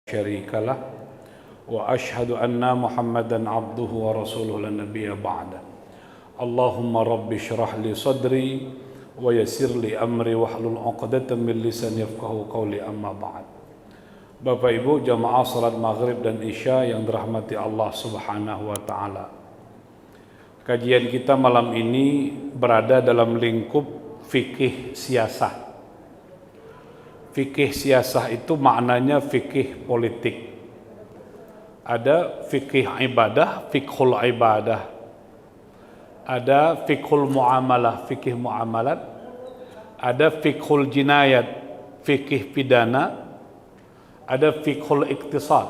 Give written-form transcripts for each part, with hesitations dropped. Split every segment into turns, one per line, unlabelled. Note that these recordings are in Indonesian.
شريك له وأشهد أن محمدا عبده ورسوله لا نبي بعده اللهم رب اشرح لي صدري ويسر لي أمري واحلل عقدة من لساني يفقهوا قولي أما بعد. Bapak Ibu jamaah salat maghrib dan isya yang dirahmati Allah Subhanahu wa taala. Kajian kita malam ini berada dalam lingkup fikih siasah. Fikih siasah itu maknanya fikih politik. Ada fikih ibadah, fikhul ibadah. Ada fikhul muamalah, fikih muamalat. Ada fikhul jinayat, fikih pidana. Ada fikhul iktisad,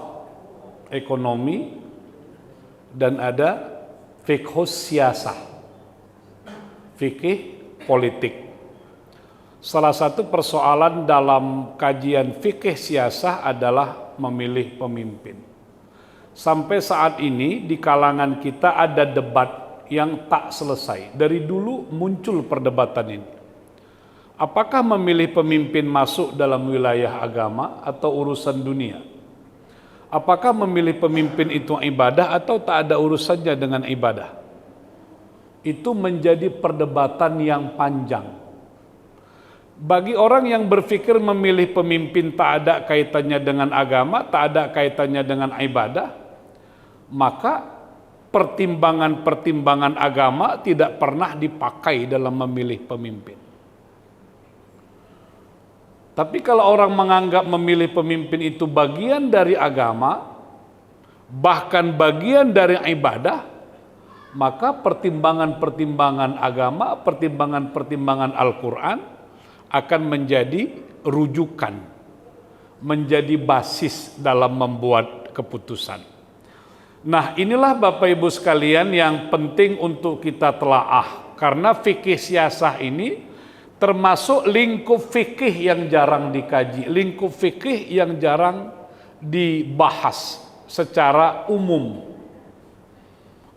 ekonomi. Dan ada fikhus siasah, fikih politik. Salah satu persoalan dalam kajian fikih siasah adalah memilih pemimpin. Sampai saat ini di kalangan kita ada debat yang tak selesai. Dari dulu muncul perdebatan ini. Apakah memilih pemimpin masuk dalam wilayah agama atau urusan dunia? Apakah memilih pemimpin itu ibadah atau tak ada urusannya dengan ibadah? Itu menjadi perdebatan yang panjang. Bagi orang yang berpikir memilih pemimpin tak ada kaitannya dengan agama, tak ada kaitannya dengan ibadah, maka pertimbangan-pertimbangan agama tidak pernah dipakai dalam memilih pemimpin. Tapi kalau orang menganggap memilih pemimpin itu bagian dari agama, bahkan bagian dari ibadah, maka pertimbangan-pertimbangan agama, pertimbangan-pertimbangan Al-Quran akan menjadi rujukan, menjadi basis dalam membuat keputusan. Nah, inilah Bapak Ibu sekalian yang penting untuk kita telaah, karena fikih siasah ini termasuk lingkup fikih yang jarang dikaji, lingkup fikih yang jarang dibahas secara umum.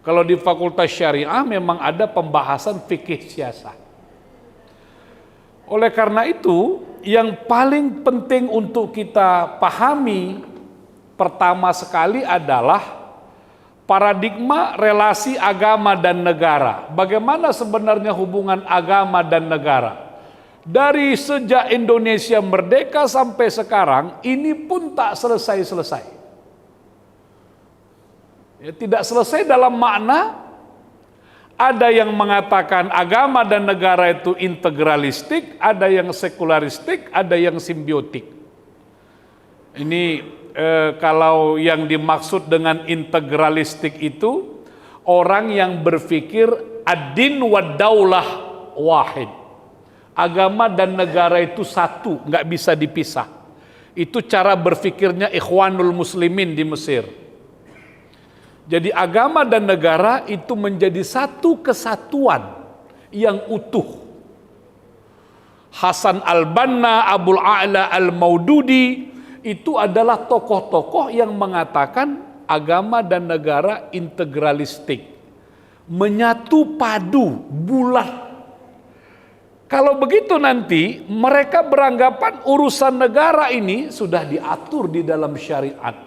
Kalau di Fakultas Syariah memang ada pembahasan fikih siasah. Oleh karena itu, yang paling penting untuk kita pahami pertama sekali adalah paradigma relasi agama dan negara. Bagaimana sebenarnya hubungan agama dan negara? Dari sejak Indonesia merdeka sampai sekarang, ini pun tak selesai-selesai. Ya, tidak selesai dalam makna ada yang mengatakan agama dan negara itu integralistik, ada yang sekularistik, ada yang simbiotik. Ini kalau yang dimaksud dengan integralistik itu orang yang berpikir ad-din wa daulah wahid. Agama dan negara itu satu, nggak bisa dipisah. Itu cara berpikirnya Ikhwanul Muslimin di Mesir. Jadi agama dan negara itu menjadi satu kesatuan yang utuh. Hasan al-Banna, Abul A'la al-Maududi itu adalah tokoh-tokoh yang mengatakan agama dan negara integralistik. Menyatu padu, bulat. Kalau begitu nanti mereka beranggapan urusan negara ini sudah diatur di dalam syariat.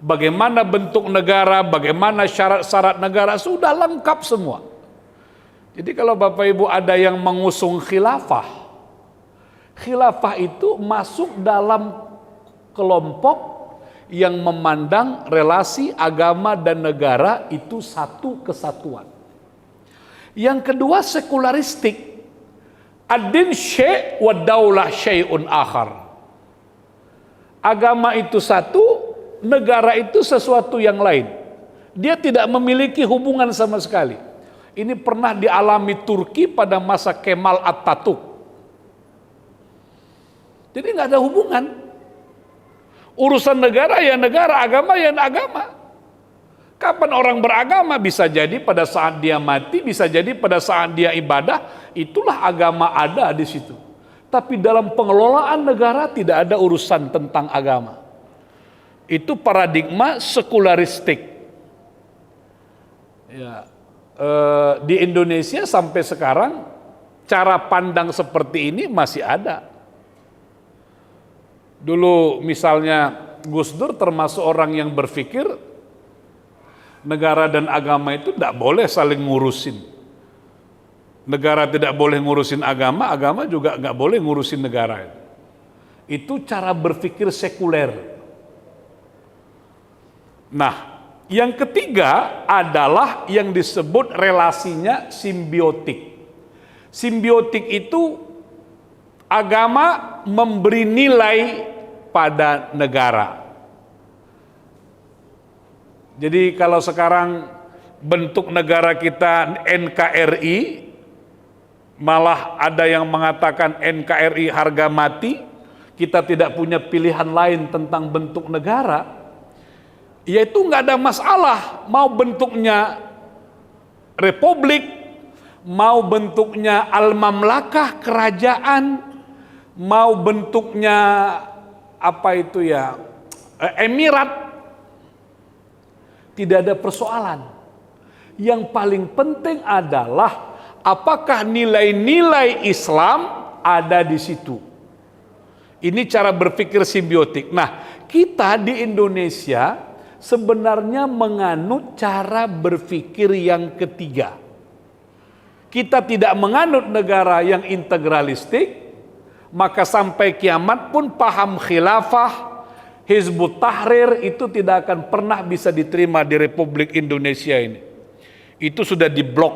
Bagaimana bentuk negara, bagaimana syarat-syarat negara, sudah lengkap semua. Jadi kalau Bapak Ibu ada yang mengusung khilafah, khilafah itu masuk dalam kelompok yang memandang relasi agama dan negara itu satu kesatuan. Yang kedua sekularistik, ad-din syai' wa daulah syai'un akhar. Agama itu satu, negara itu sesuatu yang lain. Dia tidak memiliki hubungan sama sekali. Ini pernah dialami Turki pada masa Kemal Atatürk. Jadi nggak ada hubungan. Urusan negara ya negara, agama ya agama. Kapan orang beragama? Bisa jadi pada saat dia mati, bisa jadi pada saat dia ibadah. Itulah agama ada di situ. Tapi dalam pengelolaan negara tidak ada urusan tentang agama. Itu paradigma sekularistik. Ya, di Indonesia sampai sekarang cara pandang seperti ini masih ada. Dulu misalnya Gus Dur termasuk orang yang berpikir negara dan agama itu tidak boleh saling ngurusin. Negara tidak boleh ngurusin agama, agama juga nggak boleh ngurusin negara. Itu cara berpikir sekuler. Nah, yang ketiga adalah yang disebut relasinya simbiotik. Simbiotik itu agama memberi nilai pada negara. Jadi kalau sekarang bentuk negara kita NKRI, malah ada yang mengatakan NKRI harga mati, kita tidak punya pilihan lain tentang bentuk negara, yaitu nggak ada masalah mau bentuknya republik, mau bentuknya al-mamlakah kerajaan, mau bentuknya emirat, tidak ada persoalan. Yang paling penting adalah apakah nilai-nilai Islam ada di situ. Ini cara berpikir simbiotik. Nah, kita di Indonesia sebenarnya menganut cara berpikir yang ketiga. Kita tidak menganut negara yang integralistik, maka sampai kiamat pun paham khilafah, Hizbut Tahrir itu tidak akan pernah bisa diterima di Republik Indonesia ini. Itu sudah diblok,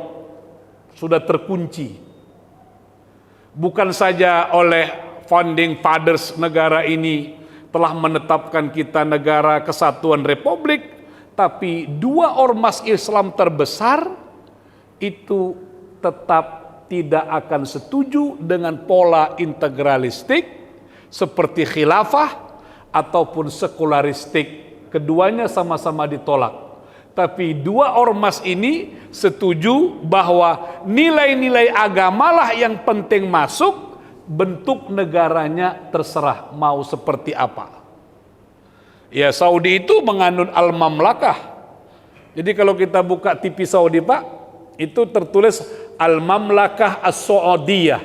sudah terkunci. Bukan saja oleh founding fathers negara ini telah menetapkan kita negara kesatuan republik, tapi dua ormas Islam terbesar itu tetap tidak akan setuju dengan pola integralistik seperti khilafah ataupun sekularistik. Keduanya sama-sama ditolak. Tapi dua ormas ini setuju bahwa nilai-nilai agamalah yang penting masuk, bentuk negaranya terserah mau seperti apa. Ya, Saudi itu menganut al-mamlakah. Jadi kalau kita buka TV Saudi, Pak, itu tertulis al-mamlakah as-Saudiyah,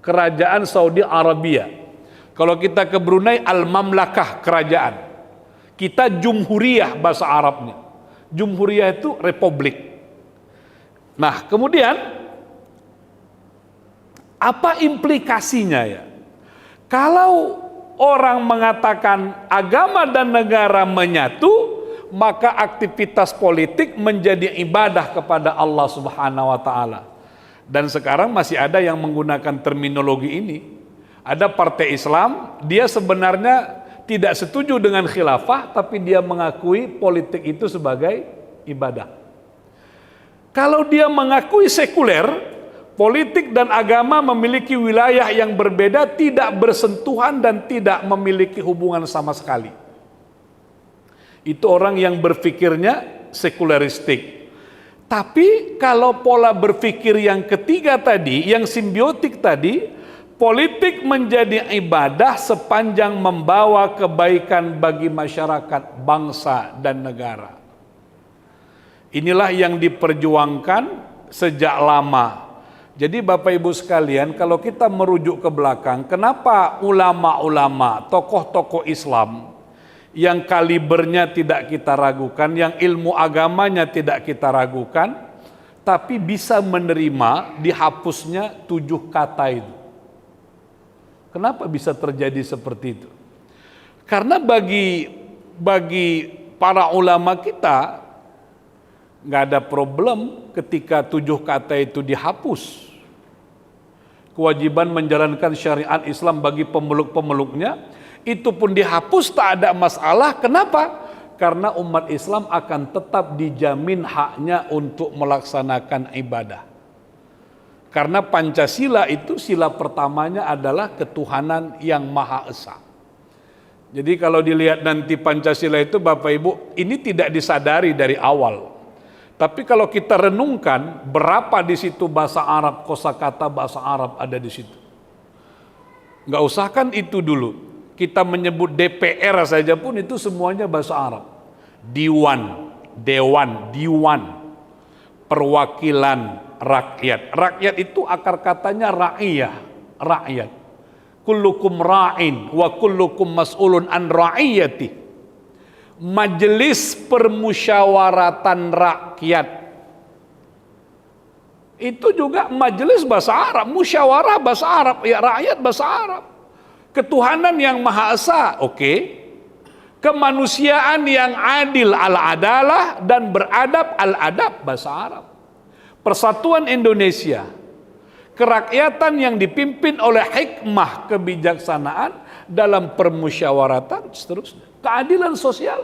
kerajaan Saudi Arabia. Kalau kita ke Brunei, al-mamlakah kerajaan. Kita jumhuriyah bahasa Arabnya. Jumhuriyah itu republik. Nah, kemudian apa implikasinya ya? Kalau orang mengatakan agama dan negara menyatu, maka aktivitas politik menjadi ibadah kepada Allah Subhanahu wa taala. Dan sekarang masih ada yang menggunakan terminologi ini. Ada partai Islam, dia sebenarnya tidak setuju dengan khilafah, tapi dia mengakui politik itu sebagai ibadah. Kalau dia mengakui sekuler, politik dan agama memiliki wilayah yang berbeda, tidak bersentuhan dan tidak memiliki hubungan sama sekali. Itu orang yang berpikirnya sekuleristik. Tapi kalau pola berpikir yang ketiga tadi, yang simbiotik tadi, politik menjadi ibadah sepanjang membawa kebaikan bagi masyarakat, bangsa, dan negara. Inilah yang diperjuangkan sejak lama. Jadi Bapak Ibu sekalian, kalau kita merujuk ke belakang, kenapa ulama-ulama, tokoh-tokoh Islam yang kalibernya tidak kita ragukan, yang ilmu agamanya tidak kita ragukan, tapi bisa menerima dihapusnya 7 kata itu? Kenapa bisa terjadi seperti itu? Karena bagi para ulama kita nggak ada problem ketika 7 kata itu dihapus. Kewajiban menjalankan syariat Islam bagi pemeluk-pemeluknya itu pun dihapus, tak ada masalah. Kenapa? Karena umat Islam akan tetap dijamin haknya untuk melaksanakan ibadah. Karena Pancasila itu sila pertamanya adalah ketuhanan yang Maha Esa. Jadi kalau dilihat nanti Pancasila itu Bapak Ibu, ini tidak disadari dari awal. Tapi kalau kita renungkan, berapa di situ bahasa Arab, kosakata bahasa Arab ada di situ. Nggak usah kan itu dulu. Kita menyebut DPR saja pun itu semuanya bahasa Arab. Diwan, dewan, diwan, perwakilan rakyat. Rakyat itu akar katanya ra'iyah, rakyat. kullukum ra'in wa kullukum mas'ulun an ra'iyati. Majelis permusyawaratan rakyat. Itu juga majelis bahasa Arab, musyawarah bahasa Arab, ya rakyat bahasa Arab. Ketuhanan yang Maha Esa, oke. Kemanusiaan yang adil, al-adalah, dan beradab, al-adab, bahasa Arab. Persatuan Indonesia, kerakyatan yang dipimpin oleh hikmah kebijaksanaan dalam permusyawaratan, seterusnya. Keadilan sosial.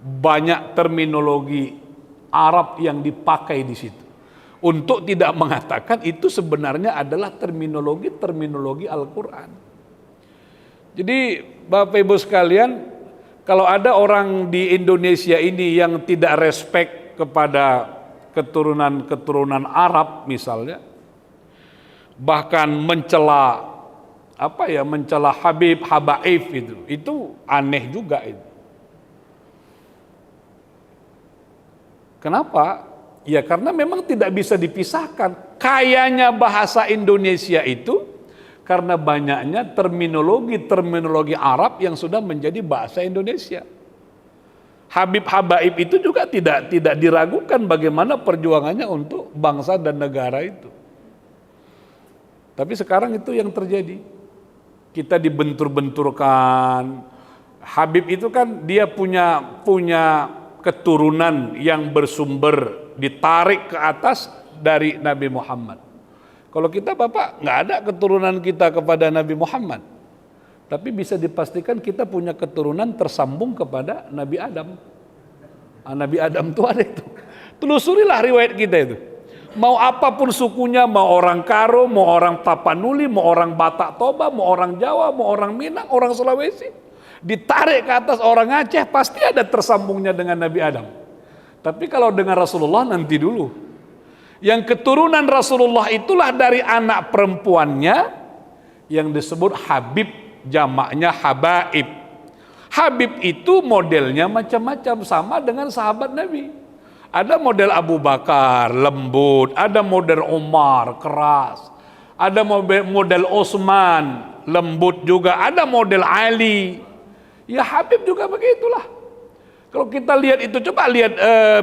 Banyak terminologi Arab yang dipakai di situ. Untuk tidak mengatakan itu sebenarnya adalah terminologi Al-Quran. Jadi Bapak Ibu sekalian, kalau ada orang di Indonesia ini yang tidak respect kepada keturunan Arab misalnya, bahkan mencela Habib Habaib, itu aneh juga itu. Kenapa? Ya karena memang tidak bisa dipisahkan. Kayanya bahasa Indonesia itu karena banyaknya terminologi Arab yang sudah menjadi bahasa Indonesia. Habib Habaib itu juga tidak diragukan bagaimana perjuangannya untuk bangsa dan negara itu. Tapi sekarang itu yang terjadi. Kita dibentur-benturkan. Habib itu kan dia punya keturunan yang bersumber, ditarik ke atas dari Nabi Muhammad. Kalau kita Bapak nggak ada keturunan kita kepada Nabi Muhammad, tapi bisa dipastikan kita punya keturunan tersambung kepada Nabi Adam. Nabi Adam itu ada itu. Telusurilah riwayat kita itu. Mau apapun sukunya, mau orang Karo, mau orang Tapanuli, mau orang Batak Toba, mau orang Jawa, mau orang Minang, orang Sulawesi, ditarik ke atas orang Aceh, pasti ada tersambungnya dengan Nabi Adam. Tapi kalau dengan Rasulullah nanti dulu. Yang keturunan Rasulullah itulah dari anak perempuannya yang disebut Habib, jamaknya Habaib. Habib itu modelnya macam-macam, sama dengan sahabat Nabi. Ada model Abu Bakar, lembut. Ada model Umar, keras. Ada model Utsman, lembut juga. Ada model Ali. Ya Habib juga begitulah. Kalau kita lihat itu, coba lihat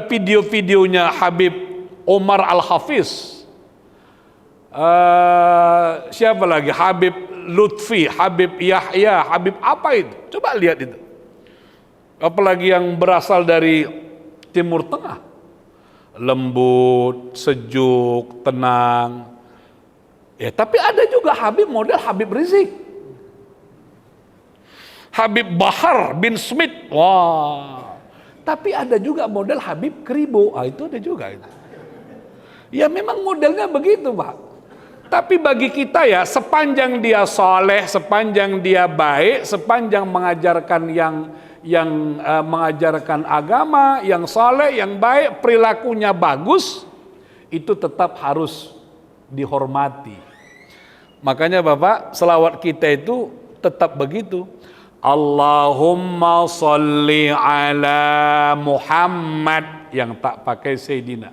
video-videonya Habib Omar Al-Hafiz. Siapa lagi? Habib Lutfi, Habib Yahya, Habib apa itu? Coba lihat itu. Apalagi yang berasal dari Timur Tengah. Lembut, sejuk, tenang. Ya, tapi ada juga Habib model Habib Rizik. Habib Bahar bin Smith. Wah. Tapi ada juga model Habib Kribo. Itu ada juga itu. Ya memang modelnya begitu, Pak. Tapi bagi kita ya, sepanjang dia soleh, sepanjang dia baik, sepanjang mengajarkan yang mengajarkan agama, yang soleh, yang baik, perilakunya bagus, itu tetap harus dihormati. Makanya Bapak, selawat kita itu tetap begitu. Allahumma sholli ala Muhammad, yang tak pakai Sayyidina.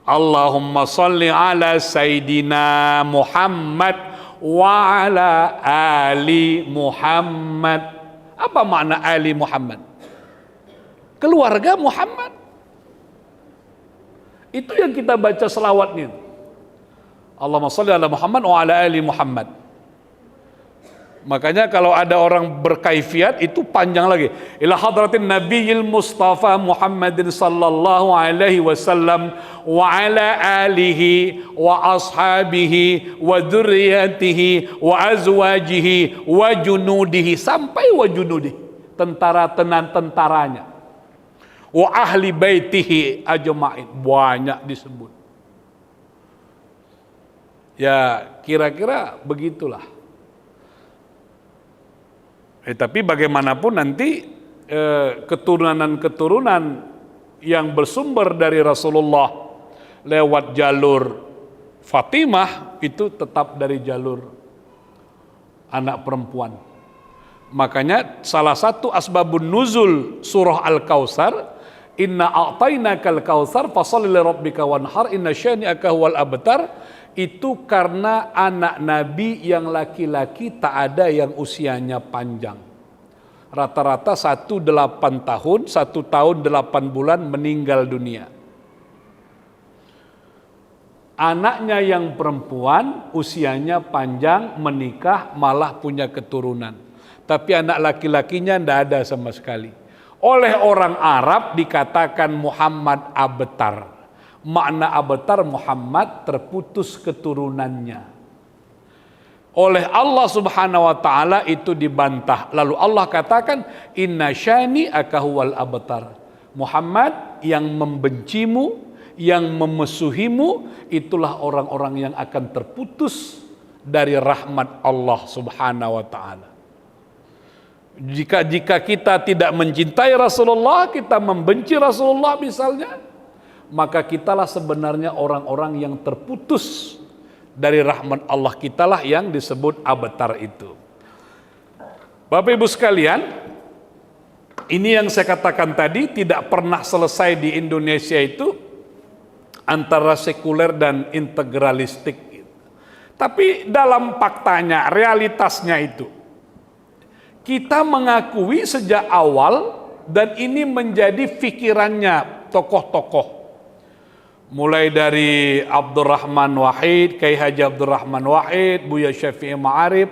Allahumma sholli ala Sayyidina Muhammad wa ala ali Muhammad. Apa makna ali Muhammad? Keluarga Muhammad. Itu yang kita baca selawatnya. Allahumma sholli ala Muhammad wa ala ali Muhammad. Makanya kalau ada orang berkaifiat itu panjang lagi. Ila hadratin Nabiyil Mustafa Muhammadin sallallahu alaihi wasallam wa ala alihi wa ashabihi wa dzurriyyatihi wa azwajihi wa junudihi, sampai wa junudihi, tentaranya. Wa ahli baitihi ajma'in, banyak disebut. Ya, kira-kira begitulah. Tapi bagaimanapun nanti keturunan-keturunan yang bersumber dari Rasulullah lewat jalur Fatimah itu tetap dari jalur anak perempuan. Makanya salah satu asbabun nuzul surah Al-Kautsar, inna a'tainakal kautsar fasholli li rabbika wanhar inna syani'aka huwal abtar, itu karena anak Nabi yang laki-laki tak ada yang usianya panjang. Rata-rata 8 tahun, 1 tahun 8 bulan meninggal dunia. Anaknya yang perempuan usianya panjang, menikah, malah punya keturunan. Tapi anak laki-lakinya tidak ada sama sekali. Oleh orang Arab dikatakan Muhammad abtar. Makna abtar Muhammad terputus keturunannya. Oleh Allah Subhanahu wa taala itu dibantah. Lalu Allah katakan inna syani akahuwal abtar. Muhammad yang membencimu, yang memusuhimu, itulah orang-orang yang akan terputus dari rahmat Allah Subhanahu wa taala. Jika kita tidak mencintai Rasulullah, kita membenci Rasulullah misalnya, maka kitalah sebenarnya orang-orang yang terputus dari rahmat Allah, kitalah yang disebut abtar itu. Bapak Ibu sekalian, ini yang saya katakan tadi tidak pernah selesai di Indonesia itu antara sekuler dan integralistik. Tapi dalam faktanya, realitasnya itu, kita mengakui sejak awal dan ini menjadi pikirannya tokoh-tokoh. Mulai dari Abdurrahman Wahid, Kiai Haji Abdurrahman Wahid, Buya Syafi'i Ma'arif,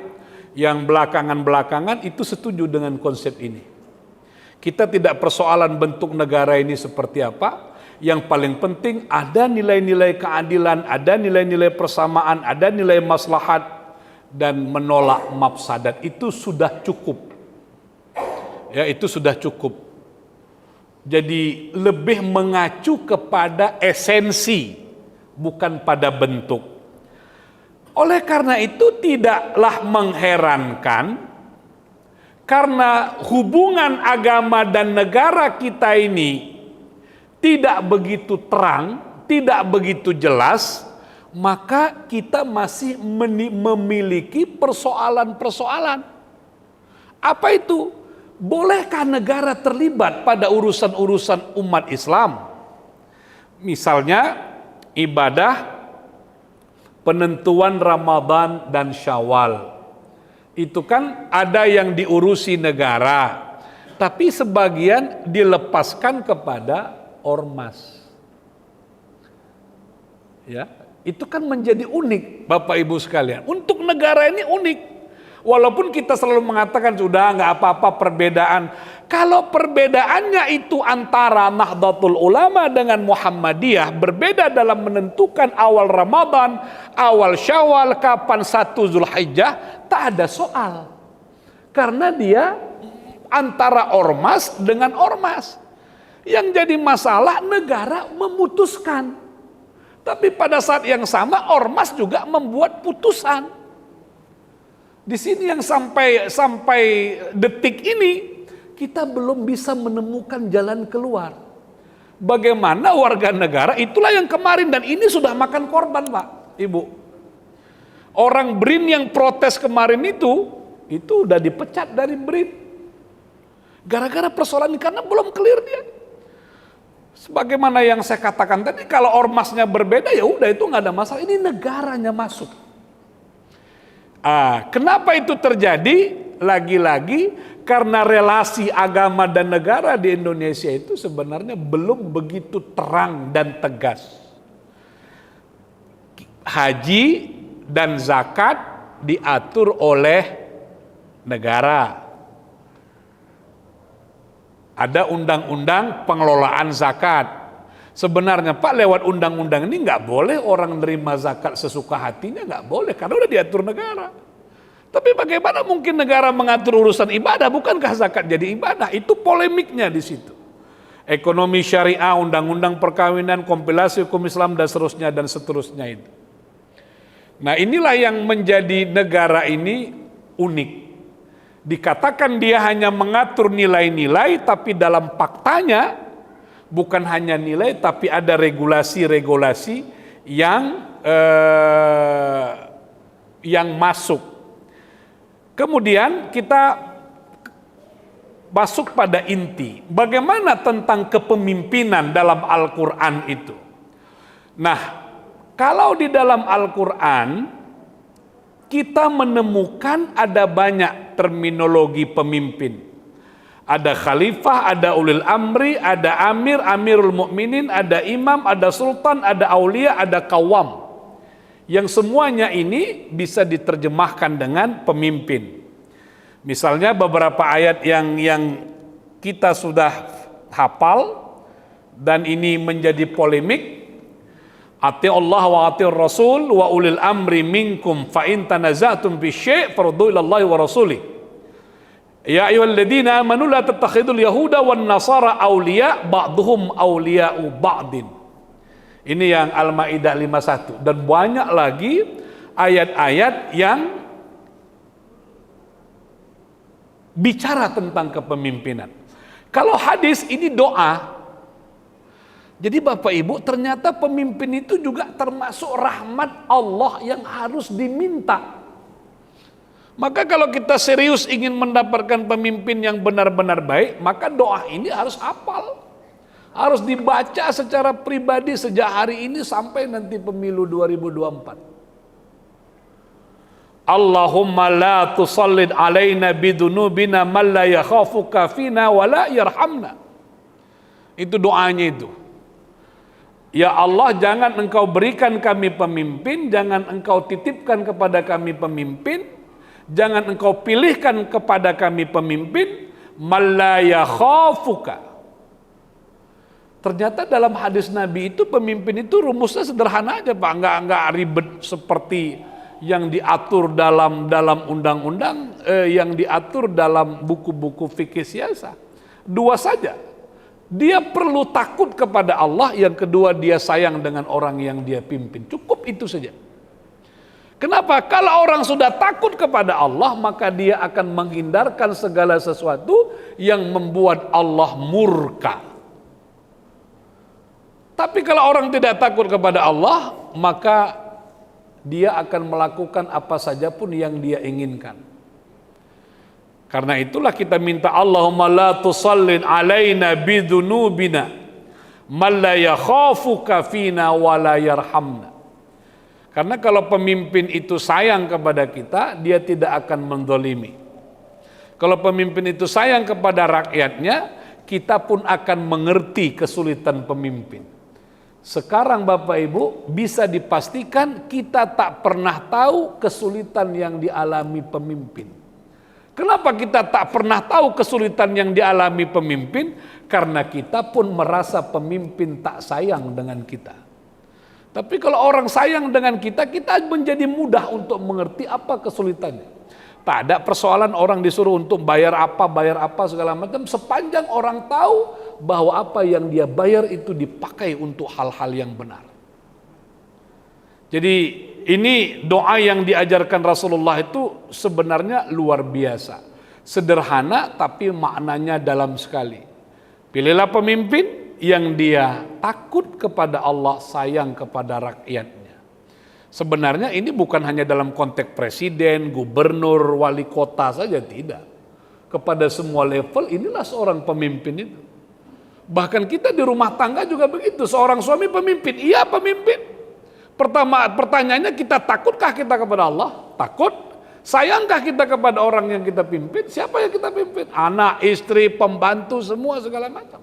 yang belakangan-belakangan itu setuju dengan konsep ini. Kita tidak persoalan bentuk negara ini seperti apa. Yang paling penting ada nilai-nilai keadilan, ada nilai-nilai persamaan, ada nilai maslahat, dan menolak mafsadat. Itu sudah cukup. Ya, itu sudah cukup. Jadi lebih mengacu kepada esensi, bukan pada bentuk. Oleh karena itu tidaklah mengherankan, karena hubungan agama dan negara kita ini tidak begitu terang, tidak begitu jelas, maka kita masih memiliki persoalan-persoalan. Apa itu? Bolehkah negara terlibat pada urusan-urusan umat Islam? Misalnya ibadah, penentuan Ramadan dan Syawal. Itu kan ada yang diurusi negara, tapi sebagian dilepaskan kepada ormas. Ya, itu kan menjadi unik, Bapak Ibu sekalian. Untuk negara ini unik. Walaupun kita selalu mengatakan sudah nggak apa-apa perbedaan. Kalau perbedaannya itu antara Nahdlatul Ulama dengan Muhammadiyah berbeda dalam menentukan awal Ramadan, awal Syawal, kapan 1 Zulhijjah, tak ada soal. Karena dia antara ormas dengan ormas. Yang jadi masalah negara memutuskan. Tapi pada saat yang sama ormas juga membuat putusan. Di sini yang sampai detik ini kita belum bisa menemukan jalan keluar. Bagaimana warga negara, itulah yang kemarin, dan ini sudah makan korban, Pak, Ibu. Orang BRIN yang protes kemarin itu udah dipecat dari BRIN. Gara-gara persoalan ini, karena belum clear dia. Sebagaimana yang saya katakan tadi, kalau ormasnya berbeda ya udah itu nggak ada masalah. Ini negaranya masuk. Kenapa itu terjadi? Lagi-lagi karena relasi agama dan negara di Indonesia itu sebenarnya belum begitu terang dan tegas. Haji dan zakat diatur oleh negara. Ada undang-undang pengelolaan zakat. Sebenarnya Pak, lewat undang-undang ini nggak boleh orang menerima zakat sesuka hatinya, nggak boleh, karena udah diatur negara. Tapi bagaimana mungkin negara mengatur urusan ibadah? Bukankah zakat jadi ibadah? Itu polemiknya di situ. Ekonomi syariah, undang-undang perkawinan, kompilasi hukum Islam dan seterusnya itu. Nah, inilah yang menjadi negara ini unik. Dikatakan dia hanya mengatur nilai-nilai, tapi dalam faktanya bukan hanya nilai, tapi ada regulasi-regulasi yang masuk. Kemudian kita masuk pada inti. Bagaimana tentang kepemimpinan dalam Al-Quran itu? Nah, Kalau di dalam Al-Quran kita menemukan ada banyak terminologi pemimpin. Ada khalifah, ada ulil amri, ada amir, amirul mukminin, ada imam, ada sultan, ada aulia, ada kawam. Yang semuanya ini bisa diterjemahkan dengan pemimpin. Misalnya beberapa ayat yang kita sudah hafal dan ini menjadi polemik. Ati'ullah wa ati'ur rasul wa ulil amri minkum fa in tanaza'tum fi syai' faruddu ila Allah wa rasulih. Ya ayyuhalladzina amanu la tattakhidul yahuda wan nasara awliya ba'dhum awliya'u ba'din. Ini yang Al-Maidah 51 dan banyak lagi ayat-ayat yang bicara tentang kepemimpinan. Kalau hadis ini doa. Jadi Bapak Ibu, ternyata pemimpin itu juga termasuk rahmat Allah yang harus diminta. Maka kalau kita serius ingin mendapatkan pemimpin yang benar-benar baik, maka doa ini harus hafal. Harus dibaca secara pribadi sejak hari ini sampai nanti pemilu 2024. Allahumma la tusallid alaina bidunubina man la yakhafuka fina wa la yarhamna. Itu doanya itu. Ya Allah, jangan engkau berikan kami pemimpin, jangan engkau titipkan kepada kami pemimpin, jangan engkau pilihkan kepada kami pemimpin, malla yakhafuka. Ternyata dalam hadis Nabi itu pemimpin itu rumusnya sederhana aja Pak, enggak ribet seperti yang diatur dalam undang-undang, yang diatur dalam buku-buku fikih siasa. Dua saja. Dia perlu takut kepada Allah, yang kedua dia sayang dengan orang yang dia pimpin. Cukup itu saja. Kenapa? Kalau orang sudah takut kepada Allah, maka dia akan menghindarkan segala sesuatu yang membuat Allah murka. Tapi kalau orang tidak takut kepada Allah, maka dia akan melakukan apa saja pun yang dia inginkan. Karena itulah kita minta Allahumma la tusallin alaina bidunubina man la yakhafuka fina wa la yarhamna. Karena kalau pemimpin itu sayang kepada kita, dia tidak akan menzalimi. Kalau pemimpin itu sayang kepada rakyatnya, kita pun akan mengerti kesulitan pemimpin. Sekarang Bapak Ibu bisa dipastikan kita tak pernah tahu kesulitan yang dialami pemimpin. Kenapa kita tak pernah tahu kesulitan yang dialami pemimpin? Karena kita pun merasa pemimpin tak sayang dengan kita. Tapi kalau orang sayang dengan kita, kita menjadi mudah untuk mengerti apa kesulitannya. Tak ada persoalan orang disuruh untuk bayar apa segala macam, sepanjang orang tahu bahwa apa yang dia bayar itu dipakai untuk hal-hal yang benar. Jadi ini doa yang diajarkan Rasulullah itu sebenarnya luar biasa. Sederhana tapi maknanya dalam sekali. Pilihlah pemimpin yang dia takut kepada Allah, sayang kepada rakyatnya. Sebenarnya ini bukan hanya dalam konteks presiden, gubernur, wali kota saja, tidak. Kepada semua level inilah seorang pemimpin itu. Bahkan kita di rumah tangga juga begitu. Seorang suami pemimpin, iya pemimpin. Pertanyaannya, kita takutkah kita kepada Allah? Takut. Sayangkah kita kepada orang yang kita pimpin? Siapa yang kita pimpin? Anak, istri, pembantu, semua segala macam.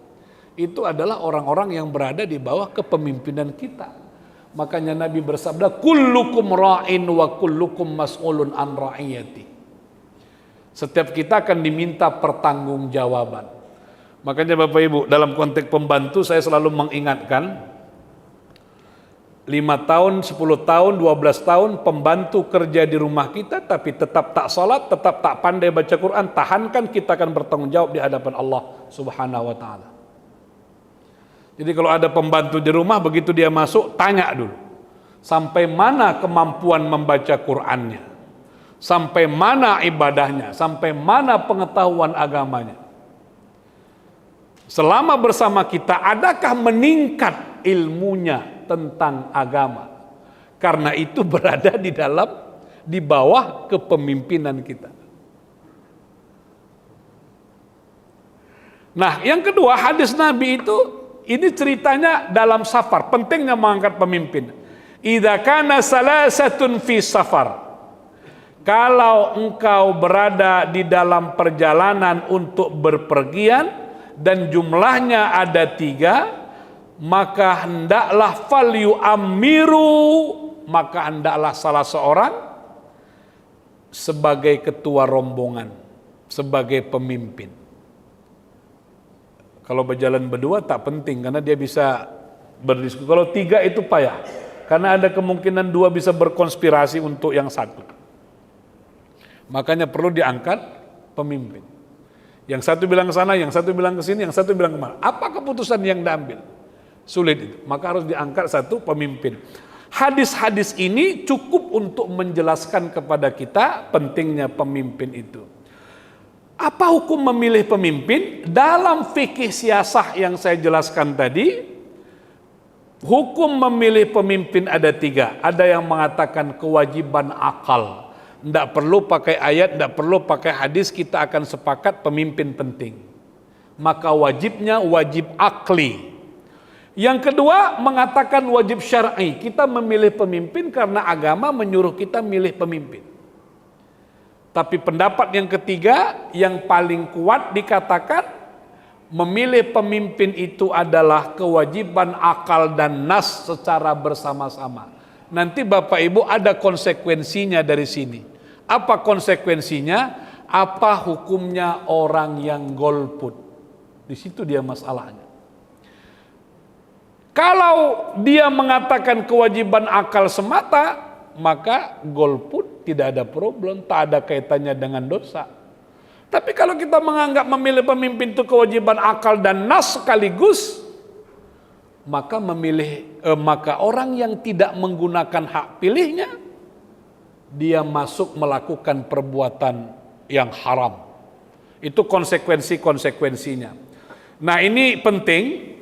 Itu adalah orang-orang yang berada di bawah kepemimpinan kita. Makanya Nabi bersabda, kullukum ra'in wa kullukum mas'ulun an ra'iyati. Setiap kita akan diminta pertanggungjawaban. Makanya Bapak Ibu, dalam konteks pembantu saya selalu mengingatkan, 5 tahun, 10 tahun, 12 tahun pembantu kerja di rumah kita tapi tetap tak salat, tetap tak pandai baca Quran, tahankan, kita akan bertanggung jawab di hadapan Allah Subhanahu wa taala. Jadi kalau ada pembantu di rumah, begitu dia masuk, tanya dulu. Sampai mana kemampuan membaca Qur'annya? Sampai mana ibadahnya? Sampai mana pengetahuan agamanya? Selama bersama kita, adakah meningkat ilmunya tentang agama? Karena itu berada di bawah kepemimpinan kita. Nah, yang kedua, hadis Nabi itu ini ceritanya dalam safar, pentingnya mengangkat pemimpin. idza kana salasatun fi safar, kalau engkau berada di dalam perjalanan untuk berpergian dan jumlahnya ada 3, maka hendaklah maka hendaklah salah seorang sebagai ketua rombongan, sebagai pemimpin. Kalau berjalan berdua tak penting karena dia bisa berdiskusi. Kalau 3 itu payah karena ada kemungkinan 2 bisa berkonspirasi untuk yang satu. Makanya perlu diangkat pemimpin. Yang satu bilang ke sana, yang satu bilang ke sini, yang satu bilang kemana. Apa keputusan yang diambil? Sulit itu. Maka harus diangkat satu pemimpin. Hadis-hadis ini cukup untuk menjelaskan kepada kita pentingnya pemimpin itu. Apa hukum memilih pemimpin? Dalam fikih siasah yang saya jelaskan tadi, hukum memilih pemimpin ada 3. Ada yang mengatakan kewajiban akal. Tidak perlu pakai ayat, tidak perlu pakai hadis, kita akan sepakat pemimpin penting. Maka wajibnya wajib akli. Yang kedua mengatakan wajib syar'i. Kita memilih pemimpin karena agama menyuruh kita milih pemimpin. Tapi pendapat yang ketiga yang paling kuat dikatakan memilih pemimpin itu adalah kewajiban akal dan nas secara bersama-sama. Nanti Bapak Ibu ada konsekuensinya dari sini. Apa konsekuensinya? Apa hukumnya orang yang golput? Di situ dia masalahnya. Kalau dia mengatakan kewajiban akal semata, maka golput tidak ada problem, tak ada kaitannya dengan dosa. Tapi kalau kita menganggap memilih pemimpin itu kewajiban akal dan nas sekaligus, maka maka orang yang tidak menggunakan hak pilihnya, dia masuk melakukan perbuatan yang haram. Itu konsekuensinya. Nah ini penting,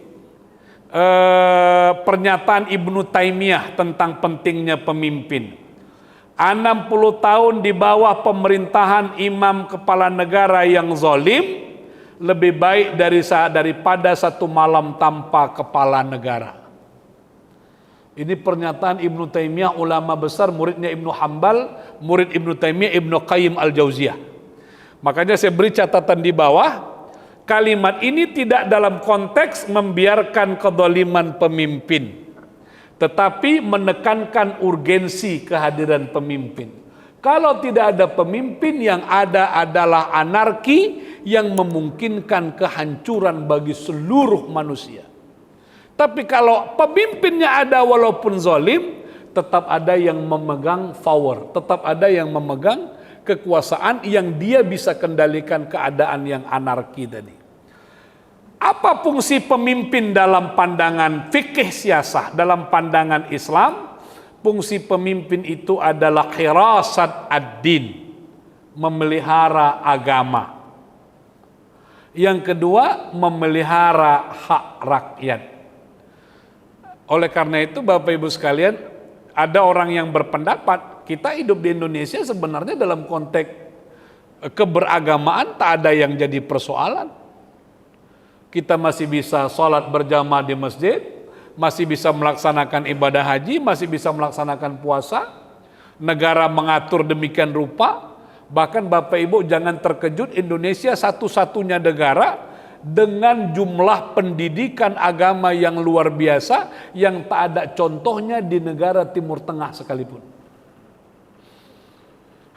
pernyataan Ibnu Taimiyah tentang pentingnya pemimpin. 60 tahun di bawah pemerintahan imam kepala negara yang zalim lebih baik daripada 1 malam tanpa kepala negara. Ini pernyataan Ibnu Taimiyah, ulama besar, muridnya Ibnu Hambal, murid Ibnu Taimiyah, Ibnu Qayyim al-Jauziyah. Makanya saya beri catatan di bawah, kalimat ini tidak dalam konteks membiarkan kezaliman pemimpin, tetapi menekankan urgensi kehadiran pemimpin. Kalau tidak ada pemimpin, yang ada adalah anarki yang memungkinkan kehancuran bagi seluruh manusia. Tapi kalau pemimpinnya ada walaupun zalim, tetap ada yang memegang power, tetap ada yang memegang kekuasaan yang dia bisa kendalikan keadaan yang anarki tadi. Apa fungsi pemimpin dalam pandangan fikih siasah, dalam pandangan Islam? Fungsi pemimpin itu adalah khirasat ad-din, memelihara agama. Yang kedua, memelihara hak rakyat. Oleh karena itu Bapak Ibu sekalian, ada orang yang berpendapat kita hidup di Indonesia sebenarnya dalam konteks keberagamaan tak ada yang jadi persoalan. Kita masih bisa sholat berjamaah di masjid, masih bisa melaksanakan ibadah haji, masih bisa melaksanakan puasa. Negara mengatur demikian rupa. Bahkan Bapak Ibu jangan terkejut, Indonesia satu-satunya negara dengan jumlah pendidikan agama yang luar biasa yang tak ada contohnya di negara Timur Tengah sekalipun.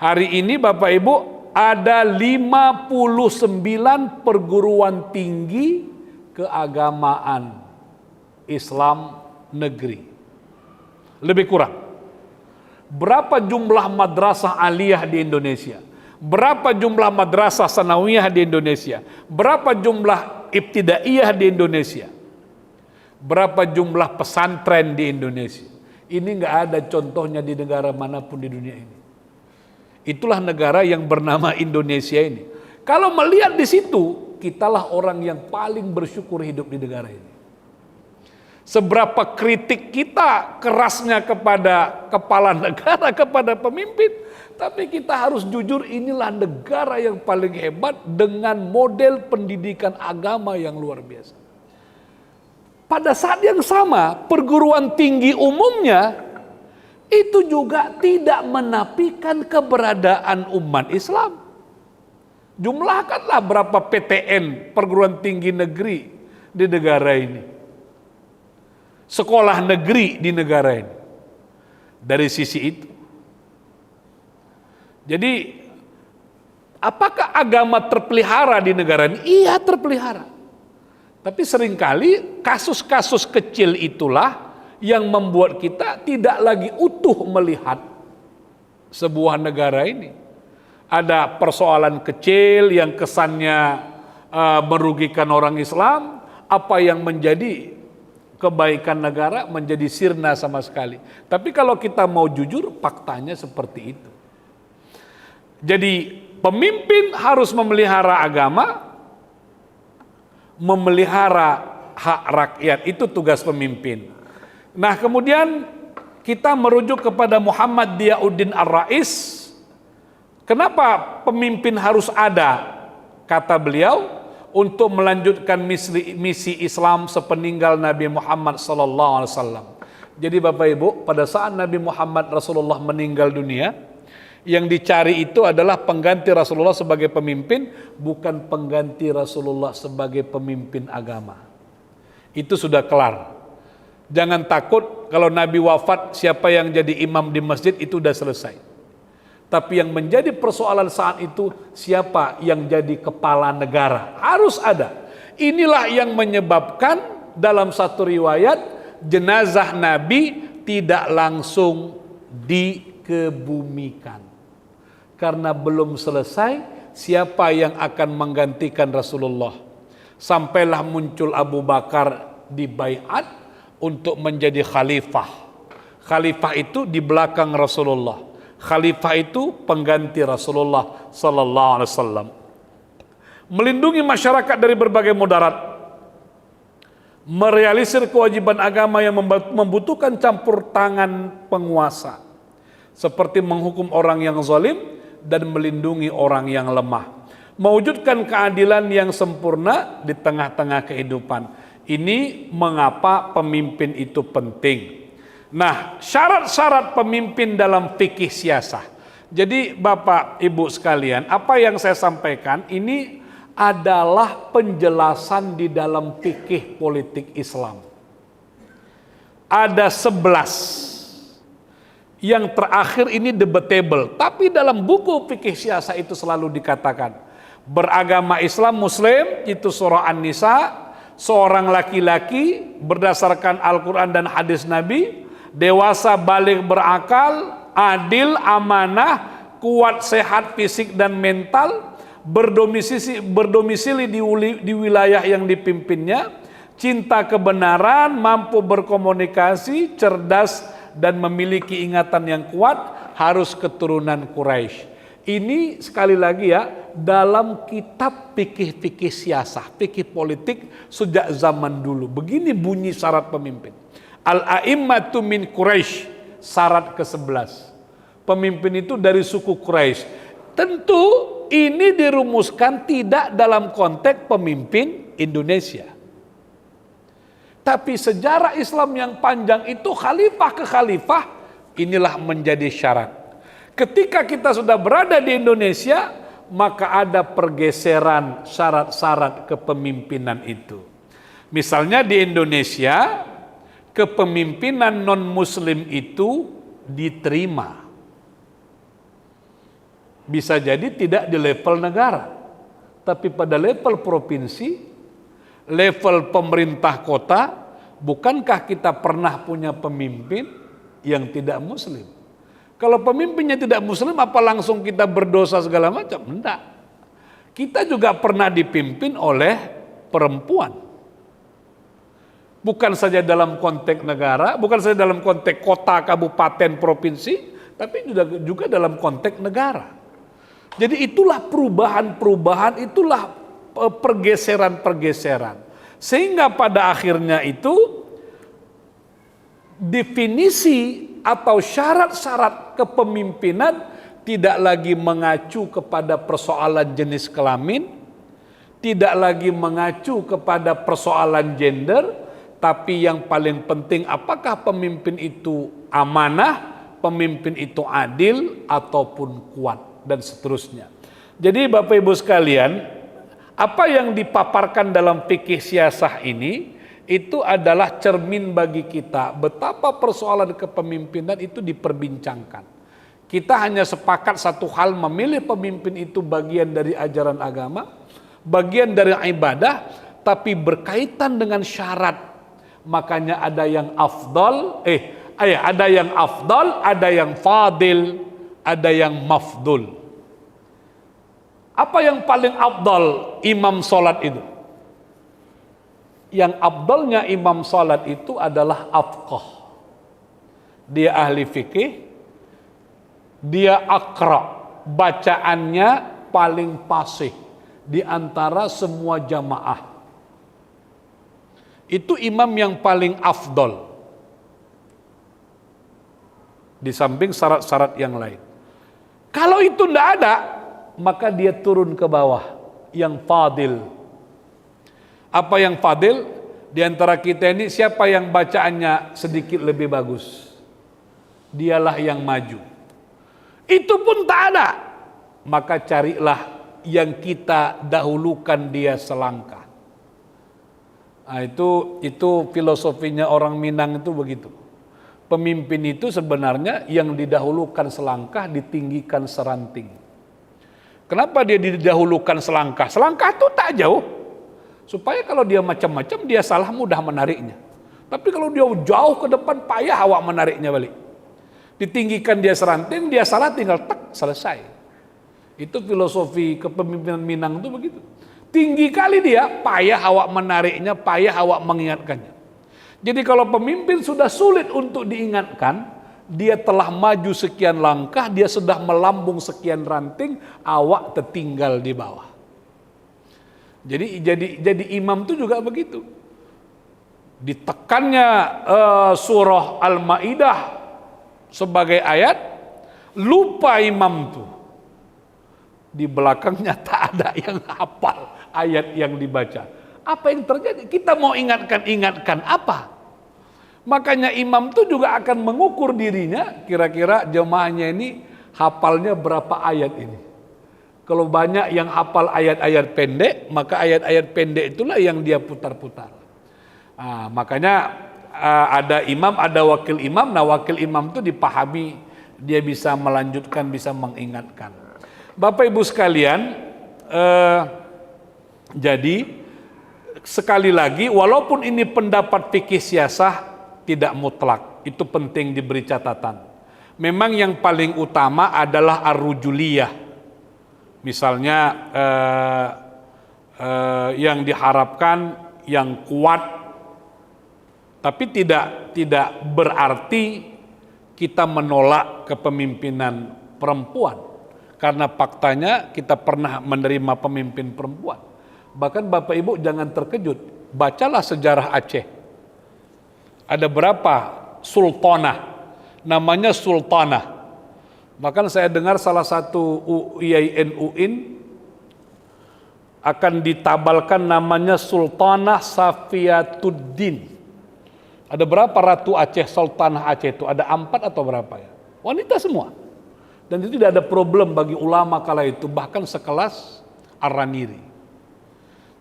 Hari ini Bapak Ibu ada 59 perguruan tinggi keagamaan Islam negeri. Lebih kurang. Berapa jumlah madrasah aliyah di Indonesia? Berapa jumlah madrasah sanawiyah di Indonesia? Berapa jumlah ibtidaiyah di Indonesia? Berapa jumlah pesantren di Indonesia? Ini nggak ada contohnya di negara manapun di dunia ini. Itulah negara yang bernama Indonesia ini. Kalau melihat di situ, kitalah orang yang paling bersyukur hidup di negara ini. Seberapa kritik kita kerasnya kepada kepala negara, kepada pemimpin, tapi kita harus jujur, inilah negara yang paling hebat dengan model pendidikan agama yang luar biasa. Pada saat yang sama, perguruan tinggi umumnya itu juga tidak menafikan keberadaan umat Islam. Jumlahkanlah berapa PTN, perguruan tinggi negeri di negara ini, sekolah negeri di negara ini. Dari sisi itu, jadi apakah agama terpelihara di negara ini? Iya, terpelihara. Tapi seringkali kasus-kasus kecil itulah yang membuat kita tidak lagi utuh melihat sebuah negara ini. Ada persoalan kecil yang kesannya merugikan orang Islam, apa yang menjadi kebaikan negara menjadi sirna sama sekali. Tapi kalau kita mau jujur, faktanya seperti itu. Jadi pemimpin harus memelihara agama, memelihara hak rakyat, itu tugas pemimpin. Nah, kemudian kita merujuk kepada Muhammad Diyauddin Ar-Rais. Kenapa pemimpin harus ada? Kata beliau, untuk melanjutkan misi Islam sepeninggal Nabi Muhammad SAW. Jadi Bapak Ibu, pada saat Nabi Muhammad Rasulullah meninggal dunia, yang dicari itu adalah pengganti Rasulullah sebagai pemimpin, bukan pengganti Rasulullah sebagai pemimpin agama. Itu sudah kelar. Jangan takut kalau Nabi wafat, siapa yang jadi imam di masjid, itu sudah selesai. Tapi yang menjadi persoalan saat itu, siapa yang jadi kepala negara? Harus ada. Inilah yang menyebabkan dalam satu riwayat, jenazah Nabi tidak langsung dikebumikan. Karena belum selesai, siapa yang akan menggantikan Rasulullah. Sampailah muncul Abu Bakar di baiat untuk menjadi khalifah. Khalifah itu di belakang Rasulullah. Khalifah itu pengganti Rasulullah sallallahu alaihi wasallam. Melindungi masyarakat dari berbagai mudarat. Merealisir kewajiban agama yang membutuhkan campur tangan penguasa. Seperti menghukum orang yang zalim dan melindungi orang yang lemah. Mewujudkan keadilan yang sempurna di tengah-tengah kehidupan. Ini mengapa pemimpin itu penting. Nah, syarat-syarat pemimpin dalam fikih siasah. Jadi Bapak Ibu sekalian, apa yang saya sampaikan ini adalah penjelasan di dalam fikih politik Islam. Ada 11. Yang terakhir ini debatable, tapi dalam buku fikih siasah itu selalu dikatakan beragama Islam Muslim, itu surah An-Nisa, seorang laki-laki berdasarkan Al-Quran dan hadis Nabi, dewasa balik berakal, adil, amanah, kuat sehat fisik dan mental, berdomisili di wilayah yang dipimpinnya, cinta kebenaran, mampu berkomunikasi, cerdas dan memiliki ingatan yang kuat, harus keturunan Quraisy. Ini sekali lagi ya, dalam kitab fikih siasah, fikih politik sejak zaman dulu. Begini bunyi syarat pemimpin. Al-a'immatu min Quraisy, syarat ke-11. Pemimpin itu dari suku Quraisy. Tentu ini dirumuskan tidak dalam konteks pemimpin Indonesia. Tapi sejarah Islam yang panjang itu khalifah ke khalifah, inilah menjadi syarat. Ketika kita sudah berada di Indonesia, maka ada pergeseran syarat-syarat kepemimpinan itu. Misalnya di Indonesia, kepemimpinan non-muslim itu diterima. Bisa jadi tidak di level negara, tapi pada level provinsi, level pemerintah kota. Bukankah kita pernah punya pemimpin yang tidak muslim? Kalau pemimpinnya tidak muslim, apa langsung kita berdosa segala macam? Enggak. Kita juga pernah dipimpin oleh perempuan. Bukan saja dalam konteks negara, bukan saja dalam konteks kota, kabupaten, provinsi, tapi juga dalam konteks negara. Jadi itulah perubahan-perubahan, itulah pergeseran-pergeseran. Sehingga pada akhirnya itu definisi atau syarat-syarat kepemimpinan tidak lagi mengacu kepada persoalan jenis kelamin, tidak lagi mengacu kepada persoalan gender, tapi yang paling penting apakah pemimpin itu amanah, pemimpin itu adil ataupun kuat dan seterusnya. Jadi Bapak Ibu sekalian, apa yang dipaparkan dalam fikih siasah ini itu adalah cermin bagi kita betapa persoalan kepemimpinan itu diperbincangkan. Kita hanya sepakat satu hal, memilih pemimpin itu bagian dari ajaran agama, bagian dari ibadah, tapi berkaitan dengan syarat. Makanya ada yang afdal, ada yang afdal, ada yang fadil, ada yang mafdul. Apa yang paling afdal imam salat itu? Yang afdalnya imam salat itu adalah afqah. Dia ahli fikih, dia akra, bacaannya paling fasih di antara semua jamaah. Itu imam yang paling afdal. Di samping syarat-syarat yang lain. Kalau itu tidak ada, maka dia turun ke bawah, yang fadil. Apa yang fadil? Di antara kita ini siapa yang bacaannya sedikit lebih bagus? Dialah yang maju. Itu pun tak ada, maka carilah yang kita dahulukan dia selangkah. Nah, itu filosofinya orang Minang itu begitu. Pemimpin itu sebenarnya yang didahulukan selangkah, ditinggikan seranting. Kenapa dia didahulukan selangkah? Selangkah itu tak jauh. Supaya kalau dia macam-macam, dia salah mudah menariknya. Tapi kalau dia jauh ke depan, payah awak menariknya balik. Ditinggikan dia seranting, dia salah tinggal tak selesai. Itu filosofi kepemimpinan Minang itu begitu. Tinggi kali dia, payah awak menariknya, payah awak mengingatkannya. Jadi kalau pemimpin sudah sulit untuk diingatkan, dia telah maju sekian langkah, dia sudah melambung sekian ranting, awak tertinggal di bawah. Jadi imam itu juga begitu. Ditekannya surah Al-Maidah sebagai ayat, lupa imam tuh. Di belakangnya tak ada yang hafal ayat yang dibaca. Apa yang terjadi? Kita mau ingatkan apa? Makanya imam itu juga akan mengukur dirinya, kira-kira jemaahnya ini hafalnya berapa ayat ini. Kalau banyak yang hafal ayat-ayat pendek, maka ayat-ayat pendek itulah yang dia putar-putar. Makanya ada imam, ada wakil imam. Nah, wakil imam itu dipahami, dia bisa melanjutkan, bisa mengingatkan. Bapak Ibu sekalian, jadi sekali lagi, walaupun ini pendapat fikih siasah, tidak mutlak, itu penting diberi catatan. Memang yang paling utama adalah ar-rujuliyah. Misalnya yang diharapkan yang kuat, tapi tidak berarti kita menolak kepemimpinan perempuan. Karena faktanya kita pernah menerima pemimpin perempuan. Bahkan Bapak Ibu jangan terkejut, bacalah sejarah Aceh. Ada berapa sultanah, namanya sultanah. Bahkan saya dengar salah satu UIN akan ditabalkan namanya Sultanah Safiyatuddin. Ada berapa ratu Aceh, sultanah Aceh itu? Ada 4 atau berapa ya? Wanita semua. Dan itu tidak ada problem bagi ulama kala itu, bahkan sekelas Ar-Raniri.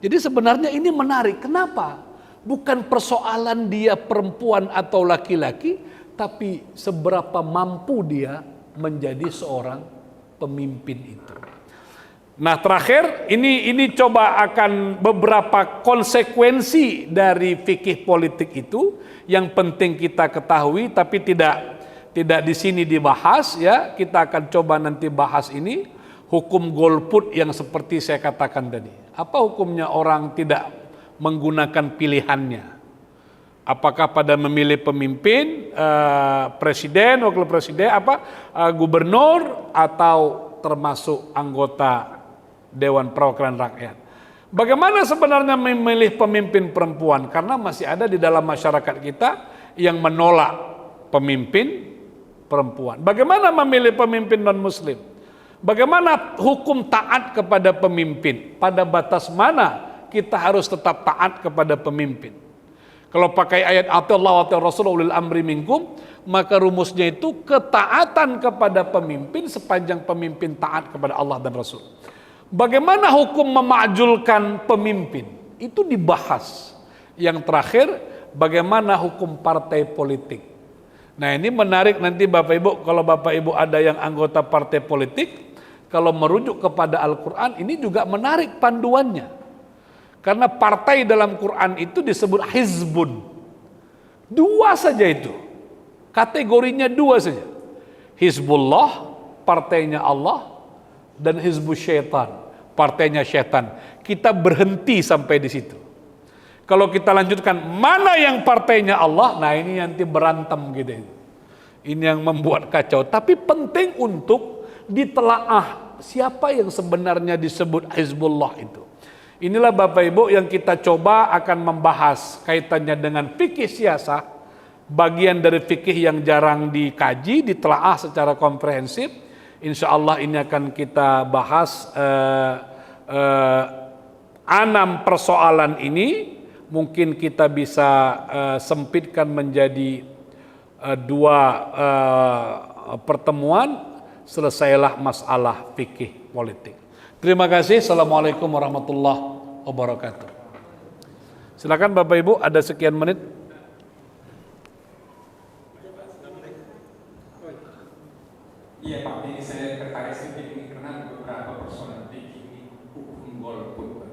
Jadi sebenarnya ini menarik. Kenapa? Bukan persoalan dia perempuan atau laki-laki, tapi seberapa mampu dia menjadi seorang pemimpin itu. Nah, terakhir ini coba akan beberapa konsekuensi dari fikih politik itu yang penting kita ketahui, tapi tidak di sini dibahas ya. Kita akan coba nanti bahas ini, hukum golput yang seperti saya katakan tadi. Apa hukumnya orang tidak menggunakan pilihannya? Apakah pada memilih pemimpin, presiden, wakil presiden, gubernur, atau termasuk anggota Dewan Perwakilan Rakyat? Bagaimana sebenarnya memilih pemimpin perempuan? Karena masih ada di dalam masyarakat kita yang menolak pemimpin perempuan. Bagaimana memilih pemimpin non-muslim? Bagaimana hukum taat kepada pemimpin? Pada batas mana kita harus tetap taat kepada pemimpin? Kalau pakai ayat Allah wa Rasul ulil amri minkum, maka rumusnya itu ketaatan kepada pemimpin sepanjang pemimpin taat kepada Allah dan Rasul. Bagaimana hukum memakjulkan pemimpin? Itu dibahas. Yang terakhir, bagaimana hukum partai politik? Nah, ini menarik nanti Bapak Ibu, kalau Bapak Ibu ada yang anggota partai politik, kalau merujuk kepada Al-Quran, ini juga menarik panduannya. Karena partai dalam Quran itu disebut hizbun. 2 saja itu. Kategorinya 2 saja. Hizbullah, partainya Allah, dan hizbus syaitan, partainya syaitan. Kita berhenti sampai di situ. Kalau kita lanjutkan, mana yang partainya Allah? Nah, ini nanti berantem gitu. Ini yang membuat kacau. Tapi penting untuk ditelaah siapa yang sebenarnya disebut hizbullah itu. Inilah Bapak Ibu yang kita coba akan membahas kaitannya dengan fikih siasah, bagian dari fikih yang jarang dikaji, ditelaah secara komprehensif. Insya Allah ini akan kita bahas 6 persoalan ini. Mungkin kita bisa sempitkan menjadi 2 pertemuan, selesailah masalah fikih politik. Terima kasih. Assalamualaikum warahmatullahi wabarakatuh. Silakan Bapak Ibu, ada sekian menit.
Iya Pak, ini saya tertarik sedikit ini karena beberapa persoalan fikih ini hukum golput.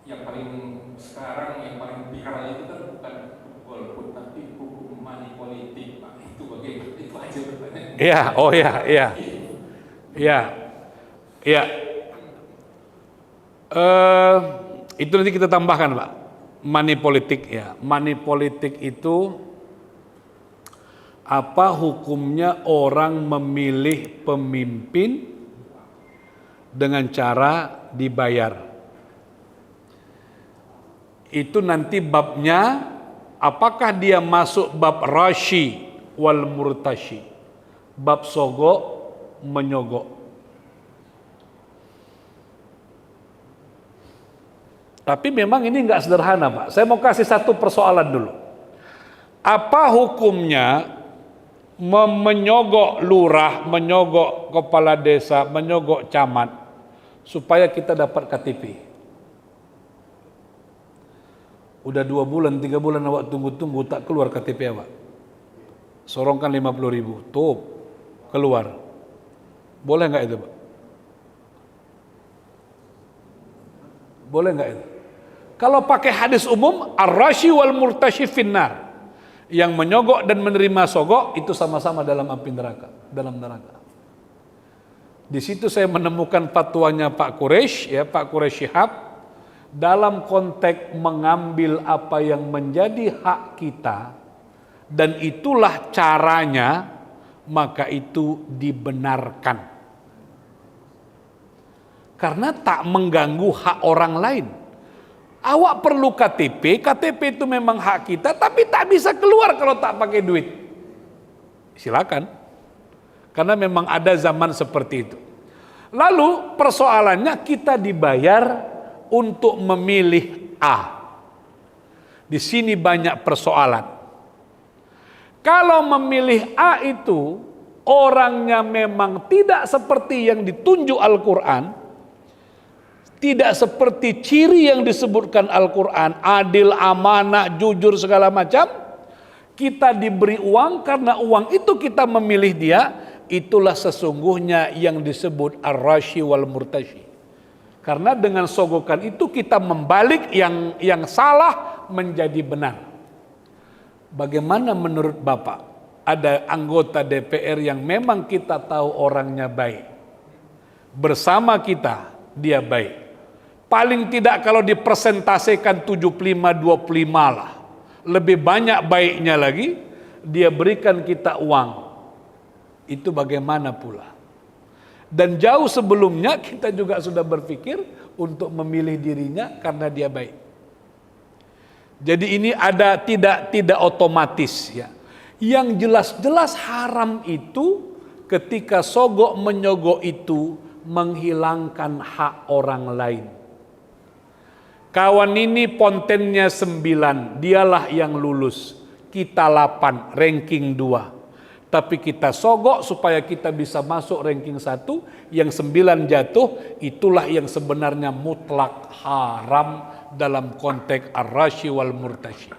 Yang paling sekarang yang paling viral itu kan bukan golput tapi hukum money politik Pak. Itu bagaimana? Itu aja pertanyaan.
Iya, oh iya, iya. Iya. Iya. Itu nanti kita tambahkan Pak. Money politik ya. Money politik itu apa hukumnya orang memilih pemimpin dengan cara dibayar. Itu nanti babnya, apakah dia masuk bab rashi wal murtashi, bab sogok menyogok. Tapi memang ini nggak sederhana Pak. Saya mau kasih 1 persoalan dulu. Apa hukumnya menyogok lurah, menyogok kepala desa, menyogok camat supaya kita dapat KTP? Udah 2 bulan, 3 bulan awak tunggu-tunggu tak keluar KTP awak. Sorongkan 50.000, tuh keluar. Boleh nggak itu Pak? Boleh nggak itu? Kalau pakai hadis umum, ar-rashi wal murtashi finnar. Yang menyogok dan menerima sogok itu sama-sama dalam api neraka, dalam neraka. Di situ saya menemukan fatwanya Pak Quraisy, ya Pak Quraisy Shihab, dalam konteks mengambil apa yang menjadi hak kita dan itulah caranya, maka itu dibenarkan. Karena tak mengganggu hak orang lain. Awak perlu KTP, KTP itu memang hak kita, tapi tak bisa keluar kalau tak pakai duit. Silakan. Karena memang ada zaman seperti itu. Lalu persoalannya kita dibayar untuk memilih A. Di sini banyak persoalan. Kalau memilih A itu orangnya memang tidak seperti yang ditunjuk Al-Quran, tidak seperti ciri yang disebutkan Al-Quran, adil, amanah, jujur, segala macam, kita diberi uang karena uang itu kita memilih dia, itulah sesungguhnya yang disebut ar-rashi wal murtashi. Karena dengan sogokan itu kita membalik yang salah menjadi benar. Bagaimana menurut Bapak? Ada anggota DPR yang memang kita tahu orangnya baik. Bersama kita, dia baik. Paling tidak kalau dipresentasikan 75-25 lah. Lebih banyak baiknya lagi, dia berikan kita uang. Itu bagaimana pula? Dan jauh sebelumnya kita juga sudah berpikir untuk memilih dirinya karena dia baik. Jadi ini ada tidak otomatis ya. Yang jelas-jelas haram itu ketika sogok menyogok itu menghilangkan hak orang lain. Kawan ini pontennya 9, dialah yang lulus. Kita 8, ranking 2. Tapi kita sogok supaya kita bisa masuk ranking 1, yang 9 jatuh, itulah yang sebenarnya mutlak haram dalam konteks ar-rashi wal murtashi.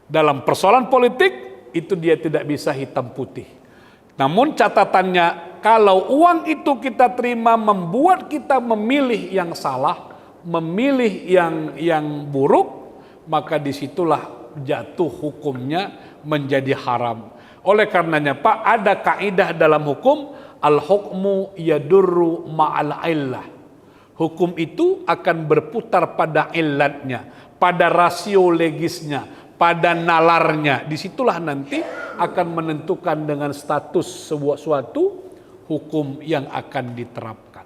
Dalam persoalan politik, itu dia tidak bisa hitam putih. Namun catatannya, kalau uang itu kita terima membuat kita memilih yang salah, memilih yang buruk, maka disitulah jatuh hukumnya menjadi haram. Oleh karenanya Pak, ada kaidah dalam hukum, al-hukmu yadurru ma'al illah. Hukum itu akan berputar pada illatnya, pada rasio legisnya, pada nalarnya. Disitulah nanti akan menentukan dengan status suatu hukum yang akan diterapkan.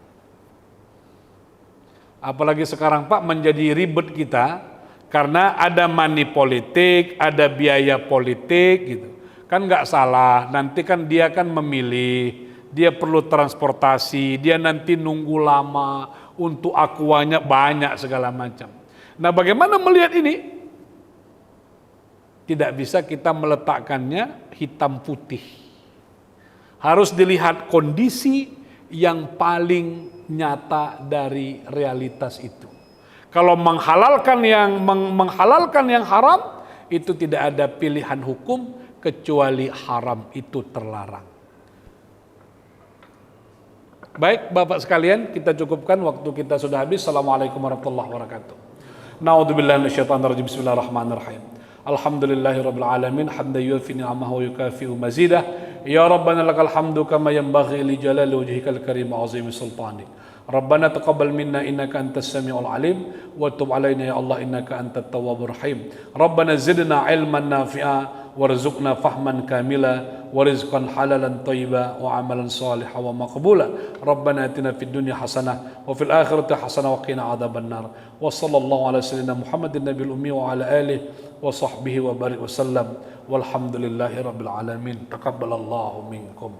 Apalagi sekarang Pak menjadi ribet kita, karena ada money politik, ada biaya politik gitu. Kan nggak salah, nanti kan dia kan memilih, dia perlu transportasi, dia nanti nunggu lama, untuk akuanya banyak segala macam. Nah bagaimana melihat ini? Tidak bisa kita meletakkannya hitam putih. Harus dilihat kondisi yang paling nyata dari realitas itu. Kalau menghalalkan yang haram, itu tidak ada pilihan hukum, kecuali haram itu terlarang. Baik Bapak sekalian, kita cukupkan, waktu kita sudah habis. Assalamualaikum warahmatullahi wabarakatuh. Na'udzubillahi minasyaitonirrajim. Bismillahirrahmanirrahim. Alhamdulillahirabbil alamin, hamdan yuwaffi ni'amahu wa yukafi'u mazidah. Ya Rabbana lakal hamdu kama yanbaghi li jalali wajhikal karim wa 'azimi sultanik. Rabbana taqabbal minna innaka antas samiul alim wa tub alaina ya Allah innaka antat tawwabur rahim. Rabbana zidna ilman nafi'a warzuqna fahman kamila wa rizqan halalan thayyiba wa amalan salihan wa maqbula. Rabbana atina fid dunya hasanah wa fil akhirati hasanah wa qina adzabannar. Wa sallallahu ala sayyidina Muhammadin nabiyil ummi wa ala alihi wa sahbihi wa barik wa sallam. Walhamdulillahi rabbil alamin. Taqabbalallahu minkum.